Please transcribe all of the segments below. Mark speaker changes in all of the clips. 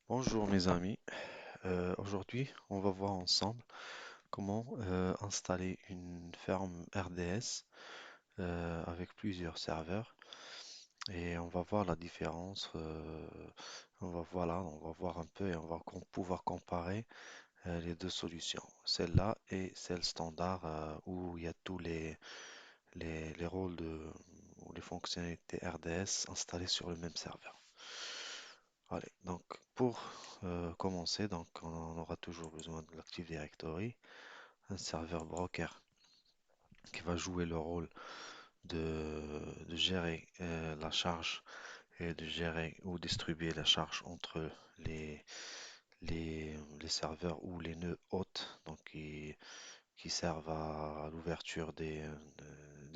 Speaker 1: Bonjour mes amis. Aujourd'hui, on va voir ensemble comment installer une ferme RDS avec plusieurs serveurs et on va voir la différence. On va voir un peu et on va pouvoir comparer les deux solutions, celle-là et celle standard où il y a tous les rôles ou les fonctionnalités RDS installées sur le même serveur. Allez, donc pour commencer, donc on aura toujours besoin de l'Active Directory, un serveur broker qui va jouer le rôle de gérer la charge et de gérer ou distribuer la charge entre les, les serveurs ou les nœuds hôtes donc qui servent à l'ouverture des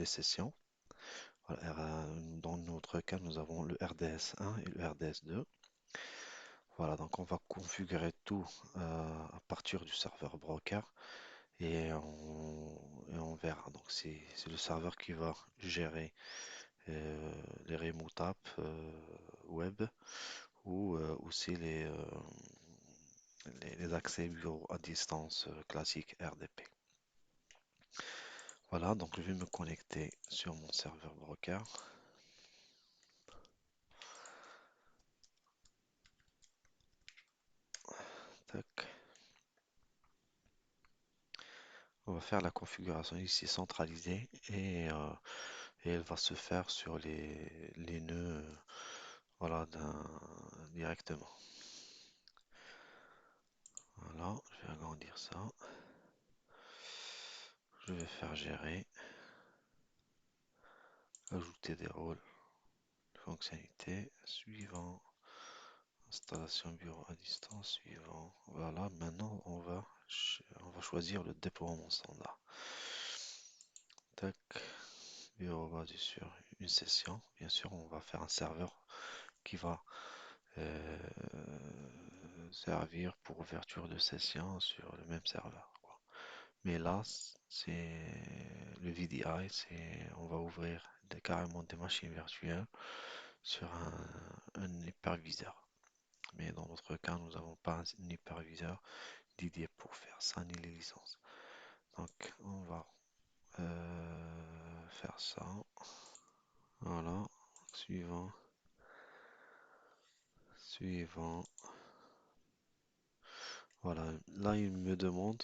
Speaker 1: sessions. Voilà, dans notre cas, nous avons le RDS1 et le RDS2. Voilà, donc on va configurer tout à partir du serveur broker et on verra. Donc c'est le serveur qui va gérer les remote apps web ou aussi les accès bureau à distance classique RDP. Voilà, donc je vais me connecter sur mon serveur broker. Tac. On va faire la configuration ici centralisée et elle va se faire sur les nœuds voilà, directement. Voilà, je vais agrandir ça. Je vais faire gérer, ajouter des rôles, fonctionnalités, suivant, installation bureau à distance, suivant. Voilà, maintenant on va choisir le déploiement standard. Tac, bureau basé sur une session. Bien sûr, on va faire un serveur qui va euh, servir pour ouverture de session sur le même serveur, quoi. Mais là, c'est le VDI, on va ouvrir carrément des machines virtuelles sur un hyperviseur. Mais dans notre cas, nous n'avons pas un hyperviseur dédié pour faire ça, ni les licences. Donc, on va faire ça. Voilà. Suivant. Suivant. Voilà. Là, il me demande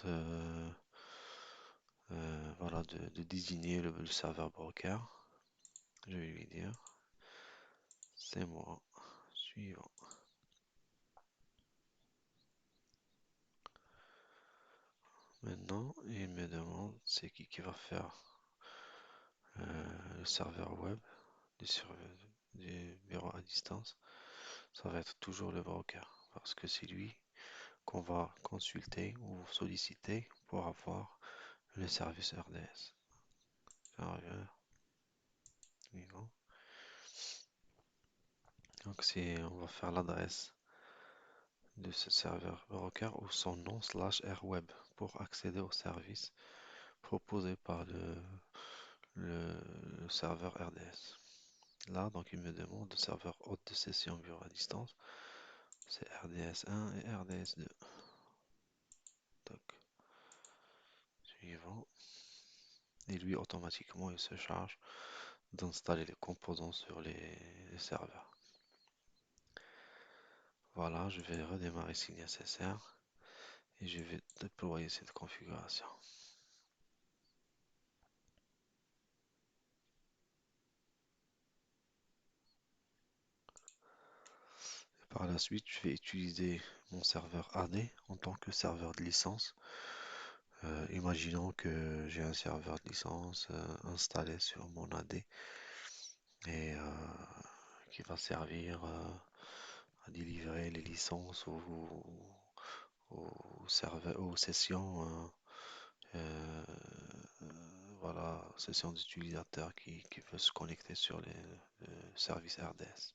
Speaker 1: voilà, de désigner le serveur broker. Je vais lui dire, c'est moi. Suivant. Maintenant, il me demande c'est qui va faire le serveur web du bureau à distance. Ça va être toujours le broker parce que c'est lui qu'on va consulter ou solliciter pour avoir le service RDS. Serveur suivant. Donc on va faire l'adresse de ce serveur broker ou son nom /rweb pour accéder au service proposé par le serveur RDS. Là, donc, il me demande le serveur hôte de session bureau à distance. C'est RDS1 et RDS2. Toc. Suivant. Et lui, automatiquement, il se charge d'installer les composants sur les serveurs. Voilà, je vais redémarrer si nécessaire et je vais déployer cette configuration. Par la suite, je vais utiliser mon serveur AD en tant que serveur de licence. Imaginons que j'ai un serveur de licence installé sur mon AD et qui va servir à délivrer les licences aux sessions, euh, voilà, sessions d'utilisateurs qui veulent se connecter sur le service RDS.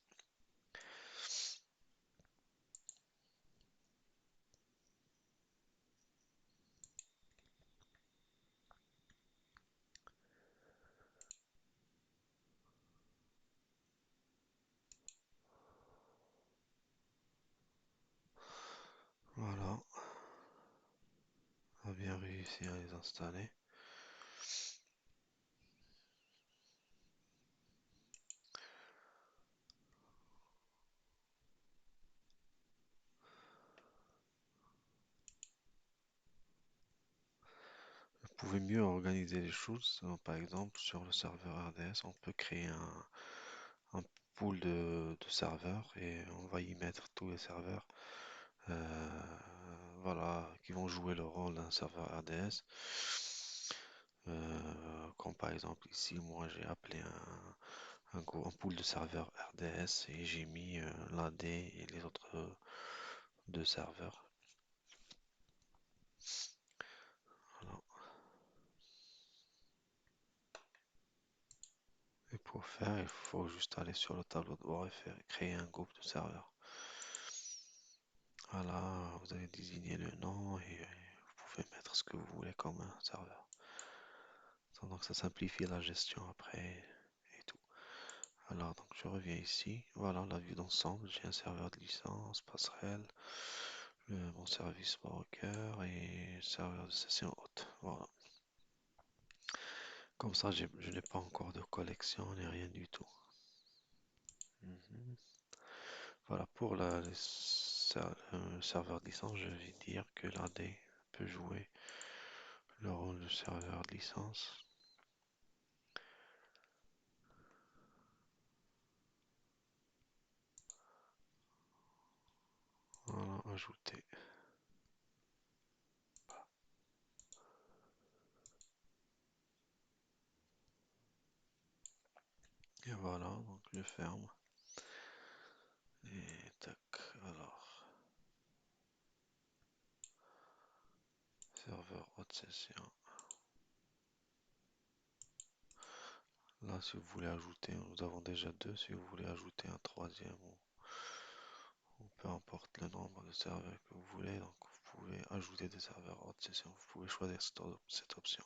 Speaker 1: réussi à les installer. Vous pouvez mieux organiser les choses. Donc, par exemple, sur le serveur RDS, on peut créer un pool de serveurs et on va y mettre tous les serveurs euh, voilà, qui vont jouer le rôle d'un serveur RDS. Comme par exemple ici, moi j'ai appelé un pool de serveurs RDS et j'ai mis l'AD et les autres deux serveurs. Voilà. Et pour faire, il faut juste aller sur le tableau de bord et créer un groupe de serveurs. Voilà, vous avez désigné le nom et vous pouvez mettre ce que vous voulez comme un serveur. Donc ça simplifie la gestion après et tout. Alors donc je reviens ici, voilà la vue d'ensemble, j'ai un serveur de licence, passerelle, mon service broker et serveur de session haute. Voilà. Comme ça je n'ai pas encore de collection ni rien du tout. Mhm. Voilà pour le serveur de licence, je vais dire que l'AD peut jouer le rôle de serveur de licence. Voilà, ajouter. Et voilà, donc je ferme. Et tac, alors, serveur haute session. Là, si vous voulez ajouter, nous avons déjà deux. Si vous voulez ajouter un troisième, ou peu importe le nombre de serveurs que vous voulez, donc vous pouvez ajouter des serveurs haute session. Vous pouvez choisir cette option.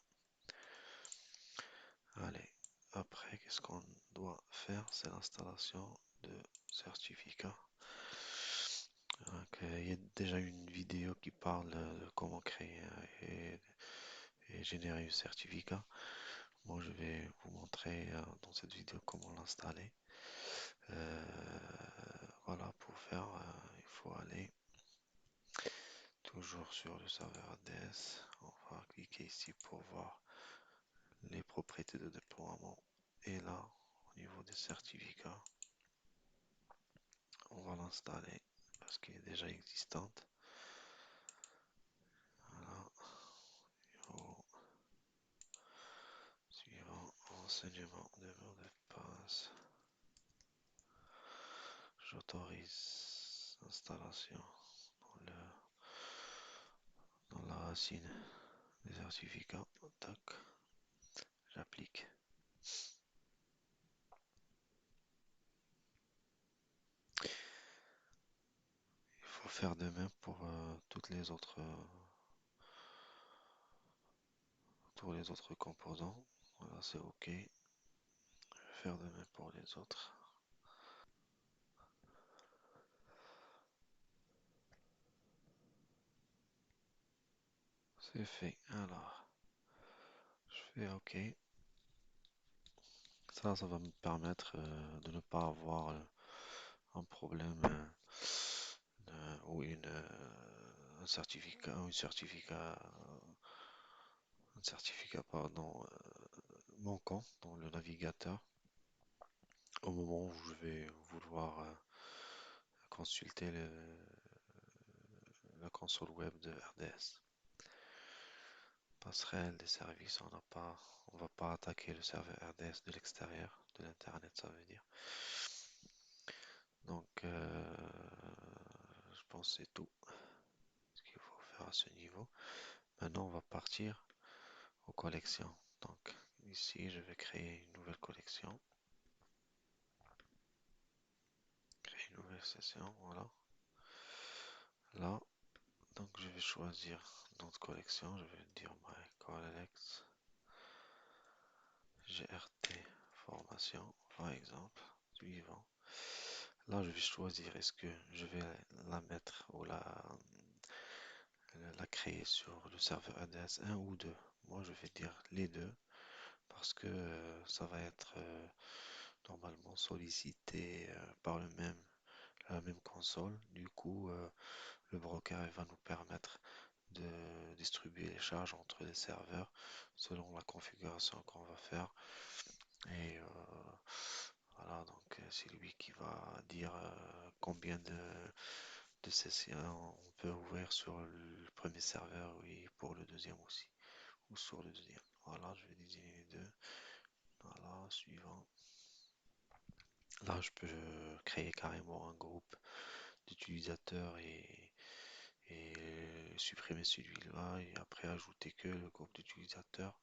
Speaker 1: Allez, après, qu'est-ce qu'on doit faire? C'est l'installation de certificats. Donc, il y a déjà une vidéo qui parle de comment créer et générer un certificat. Moi, je vais vous montrer dans cette vidéo comment l'installer. Euh, voilà, pour faire, il faut aller toujours sur le serveur ADS. On va cliquer ici pour voir les propriétés de déploiement. Et là, au niveau des certificats, on va l'installer parce qu'il est déjà existante. Voilà, suivant, renseignement de mot de passe. J'autorise installation dans, dans la racine des certificats. Tac, j'applique. Il faut faire de même pour tous les autres composants. Voilà, c'est OK. Je vais faire de même pour les autres. C'est fait. Alors, je fais OK. Ça va me permettre de ne pas avoir un problème ou un certificat pardon, manquant dans le navigateur au moment où je vais vouloir consulter la console web de RDS. Passerelle des services, on va pas attaquer le serveur RDS de l'extérieur, de l'internet, ça veut dire. Donc, je pense que c'est tout ce qu'il faut faire à ce niveau. Maintenant, on va partir aux collections. Donc, ici, je vais créer une nouvelle collection. Créer une nouvelle session, voilà. Là, donc je vais choisir notre collection. Je vais dire My Collect GRT formation, par exemple. Suivant. Là, je vais choisir est-ce que je vais la mettre ou la créer sur le serveur RDS 1 ou 2. Moi, je vais dire les deux parce que ça va être normalement sollicité par la même console. Du coup, le broker il va nous permettre de distribuer les charges entre les serveurs selon la configuration qu'on va faire. Et voilà, donc c'est lui qui va dire combien de sessions on peut ouvrir sur le premier serveur, oui, pour le deuxième aussi, ou sur le deuxième. Voilà, je vais désigner les deux. Voilà, suivant. Là, je peux créer carrément un groupe d'utilisateurs et supprimer celui-là et après ajouter que le groupe d'utilisateurs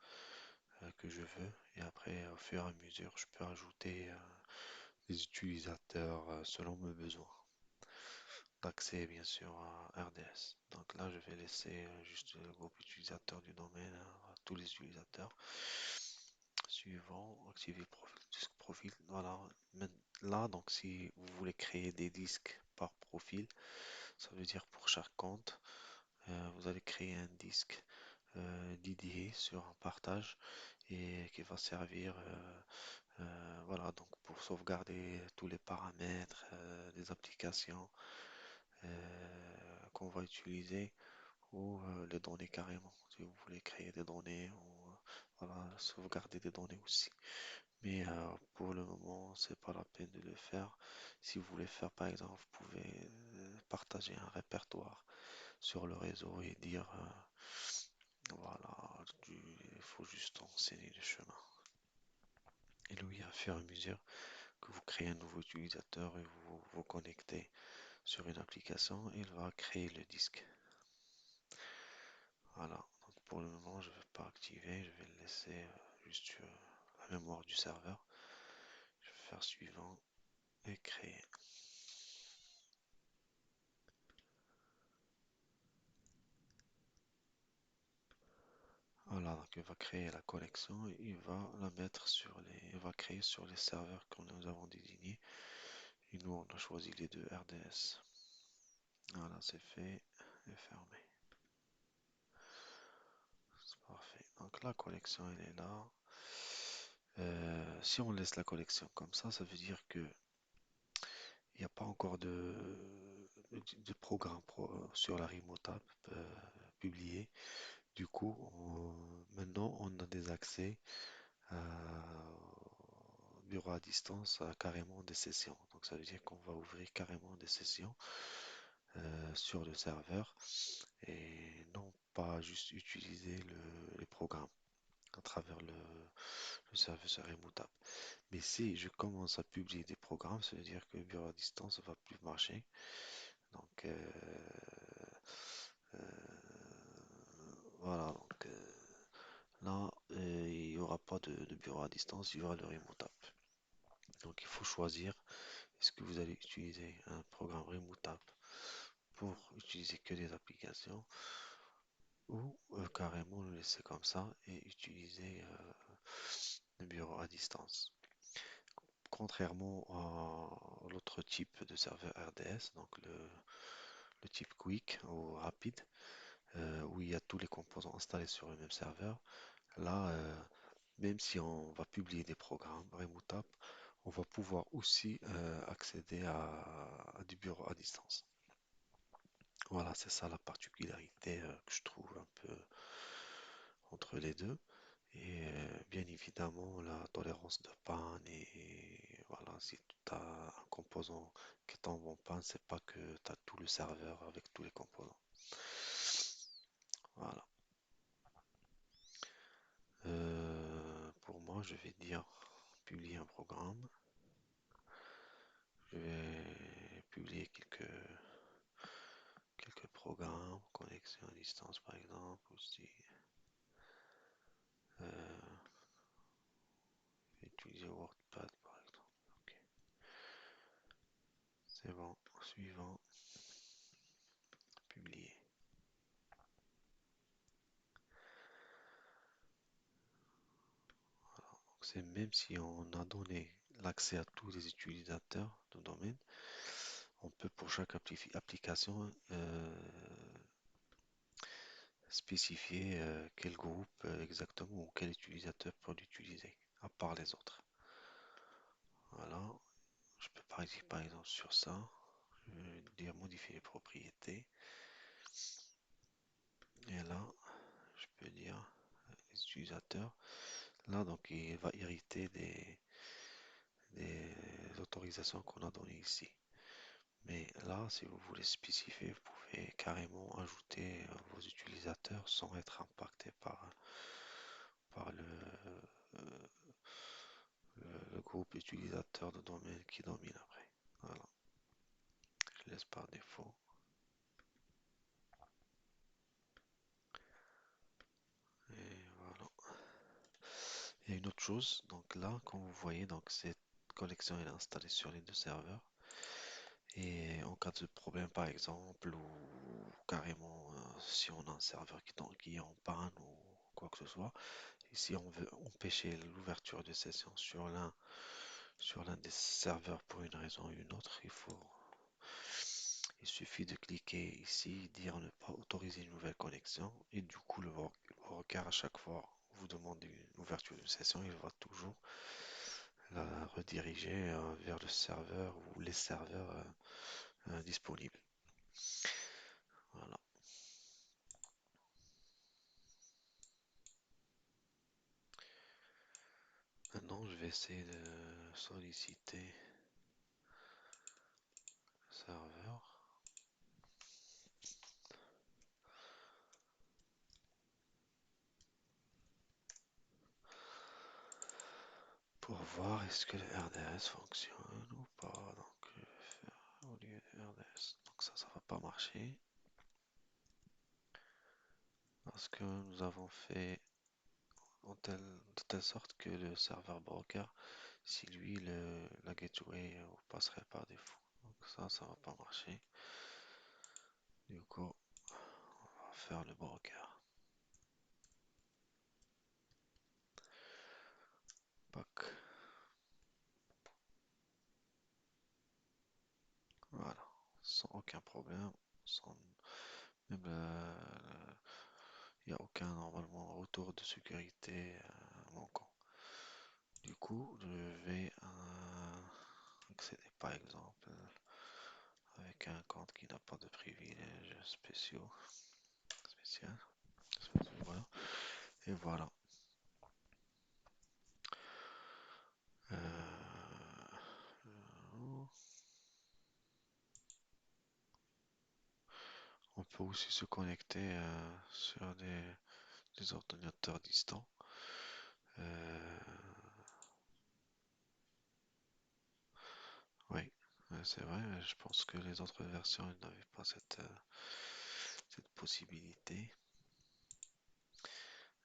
Speaker 1: que je veux. Et après, au fur et à mesure, je peux ajouter des utilisateurs selon mes besoins. D'accès bien sûr à RDS. Donc là, je vais laisser juste le groupe utilisateur du domaine à tous les utilisateurs. Suivant, activer profil, disque profil. Voilà. Là, donc si vous voulez créer des disques par profil, ça veut dire pour chaque compte, vous allez créer un disque dédié sur un partage et qui va servir voilà, donc pour sauvegarder tous les paramètres des applications qu'on va utiliser ou les données carrément. Si vous voulez créer des données ou voilà, sauvegarder des données aussi. Mais pour le moment, c'est pas la peine de le faire. Si vous voulez faire, par exemple, vous pouvez partager un répertoire sur le réseau et dire voilà, il faut juste enseigner le chemin. Et lui, à fur et à mesure que vous créez un nouveau utilisateur et vous vous connectez sur une application, il va créer le disque. Voilà, donc pour le moment, je ne vais pas activer, je vais le laisser juste sur la mémoire du serveur. Je vais faire suivant et créer. Voilà, donc il va créer la connexion et il va la mettre il va créer sur les serveurs que nous avons désignés. Et nous, on a choisi les deux RDS. Voilà, c'est fait et fermé. C'est parfait. Donc la collection, elle est là. Si on laisse la collection comme ça veut dire que il n'y a pas encore de programme sur la Remote App publié. Du coup, maintenant, on a des accès au bureau à distance à carrément des sessions. Donc, ça veut dire qu'on va ouvrir carrément des sessions sur le serveur et non pas juste utiliser les programmes à travers le service Remote App. Mais si je commence à publier des programmes, ça veut dire que le bureau à distance ne va plus marcher. Donc euh, voilà, donc là, il n'y aura pas de bureau à distance, il y aura le Remote App. Donc il faut choisir, est-ce que vous allez utiliser un programme Remote App pour utiliser que des applications ou carrément le laisser comme ça et utiliser le bureau à distance. Contrairement à l'autre type de serveur RDS, donc le type Quick ou rapide, où il y a tous les composants installés sur le même serveur. Là, même si on va publier des programmes Remote App, on va pouvoir aussi accéder à du bureau à distance. Voilà, c'est ça la particularité que je trouve un peu entre les deux. Et bien évidemment, la tolérance de panne et voilà, si tu as un composant qui tombe en panne, c'est pas que tu as tout le serveur avec tous les composants. Voilà. Pour moi, je vais dire publier un programme. Je vais publier quelques programmes, connexion à distance par exemple aussi. Euh, utiliser WordPad par exemple. Ok. C'est bon. Suivant. Publier. Donc c'est même si on a donné l'accès à tous les utilisateurs de domaine, on peut pour chaque application spécifier quel groupe exactement ou quel utilisateur peut l'utiliser, à part les autres. Voilà, je peux par exemple sur ça, je vais dire modifier les propriétés. Et là, je peux dire les utilisateurs. Là, donc, il va hériter des autorisations qu'on a données ici. Mais là, si vous voulez spécifier, vous pouvez carrément ajouter vos utilisateurs sans être impacté par le groupe utilisateur de domaine qui domine après. Voilà, je laisse par défaut. Et voilà. Il y a une autre chose, donc là, comme vous voyez, donc cette collection est installée sur les deux serveurs. Et en cas de problème, par exemple, ou carrément si on a un serveur qui est en panne ou quoi que ce soit, et si on veut empêcher l'ouverture de session sur l'un des serveurs pour une raison ou une autre, il suffit de cliquer ici, dire ne pas autoriser une nouvelle connexion, et du coup le broker à chaque fois vous demande une ouverture de session, il va toujours la rediriger vers le serveur ou les serveurs disponibles. Voilà. Maintenant, je vais essayer de solliciter le serveur pour voir est-ce que le RDS fonctionne ou pas. Donc, je vais faire au lieu de RDS. Donc ça va pas marcher parce que nous avons fait de telle sorte que le serveur broker, si lui, la gateway passerait par défaut. Donc ça va pas marcher. Du coup, on va faire le broker. Pack. Voilà, sans aucun problème, sans même il n'y a aucun normalement retour de sécurité manquant. Du coup, je vais accéder par exemple avec un compte qui n'a pas de privilèges spéciaux, spécial, voilà. Et voilà. Euh, on peut aussi se connecter sur des ordinateurs distants. Euh, oui, c'est vrai, je pense que les autres versions n'avaient pas cette possibilité.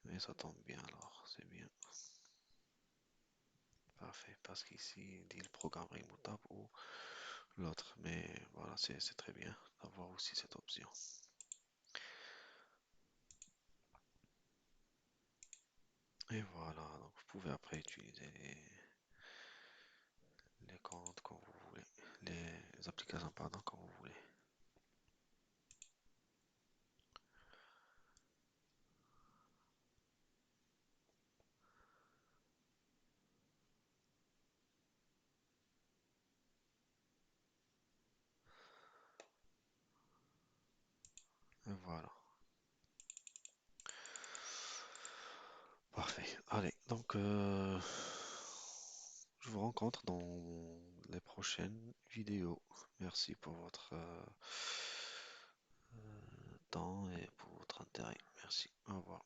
Speaker 1: Mais ça tombe bien alors, c'est bien. Parfait, parce qu'ici il dit le programme immutable ou l'autre. Mais voilà, c'est très bien d'avoir aussi cette option. Et voilà, donc vous pouvez après utiliser les comptes quand vous voulez, les applications, pardon, quand vous voulez. Et voilà. Parfait. Allez, donc je vous rencontre dans les prochaines vidéos. Merci pour votre temps et pour votre intérêt. Merci. Au revoir.